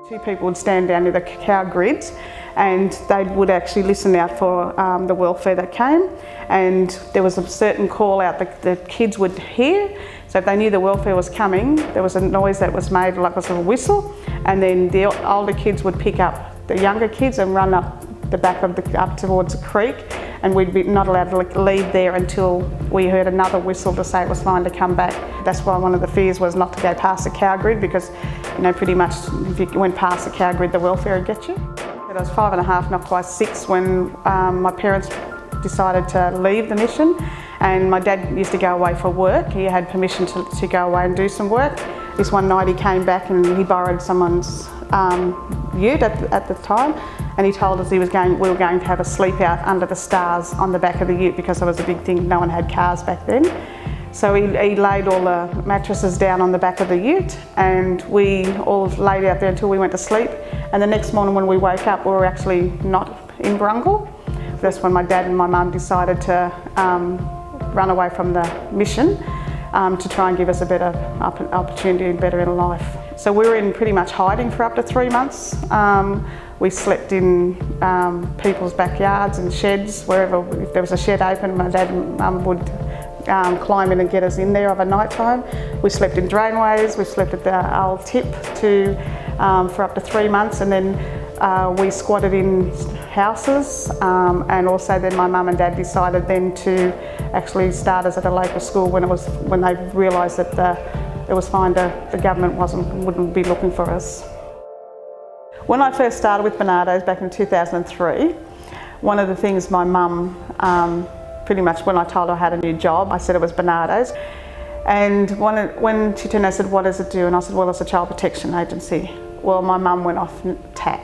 Two people would stand down near the cow grids and they would actually listen out for the welfare that came, and there was a certain call out that the kids would hear. So if they knew the welfare was coming, there was a noise that was made like a sort of whistle, and then the older kids would pick up the younger kids and run up the back of up towards the creek, and we'd be not allowed to leave there until we heard another whistle to say it was fine to come back. That's why one of the fears was not to go past the cow grid, because pretty much if you went past the cow grid, the welfare would get you. But I was 5.5, not quite 6, when my parents decided to leave the mission, and my dad used to go away for work. He had permission to go away and do some work. This one night he came back and he borrowed someone's ute at the time, and he told us we were going to have a sleep out under the stars on the back of the ute, because there was a big thing, no one had cars back then. So he laid all the mattresses down on the back of the ute, and we all laid out there until we went to sleep. And the next morning when we woke up, we were actually not in Brungle. That's when my dad and my mum decided to run away from the mission to try and give us a better opportunity and better in life. So we were in pretty much hiding for up to 3 months. We slept in people's backyards and sheds, wherever. If there was a shed open, my dad and mum would climb in and get us in there of a night time. We slept in drainways, we slept at the old tip for up to 3 months, and then we squatted in houses, and also then my mum and dad decided then to actually start us at a local school when they realised that it was fine the government wouldn't be looking for us. When I first started with Barnardos back in 2003, one of the things my mum, pretty much when I told her I had a new job, I said it was Barnardos. And when she turned and said, "What does it do?" and I said, "Well, it's a child protection agency." Well, my mum went off tap,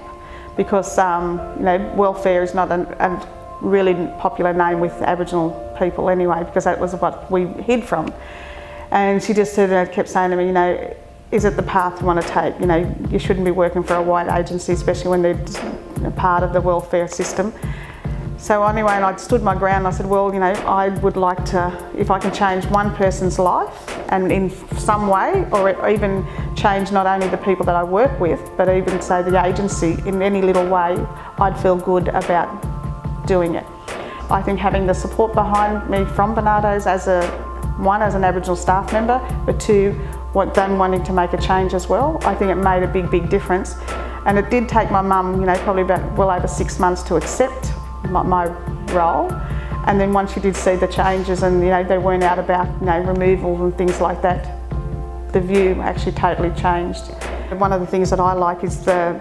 because welfare is not a really popular name with Aboriginal people anyway, because that was what we hid from. And she just kept saying to me, is it the path you want to take? You shouldn't be working for a white agency, especially when they're part of the welfare system. So anyway, and I stood my ground. I said, well, I would like to, if I can change one person's life and in some way, or even change not only the people that I work with, but even say the agency in any little way, I'd feel good about doing it. I think having the support behind me from Barnardos as an Aboriginal staff member, but two, them wanting to make a change as well, I think it made a big difference. And it did take my mum, probably about well over 6 months to accept my role. And then once she did see the changes and they weren't out about removals and things like that, the view actually totally changed. One of the things that I like is the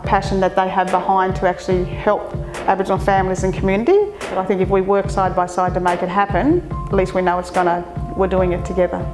passion that they have behind to actually help Aboriginal families and community. But I think if we work side by side to make it happen, at least we know we're doing it together.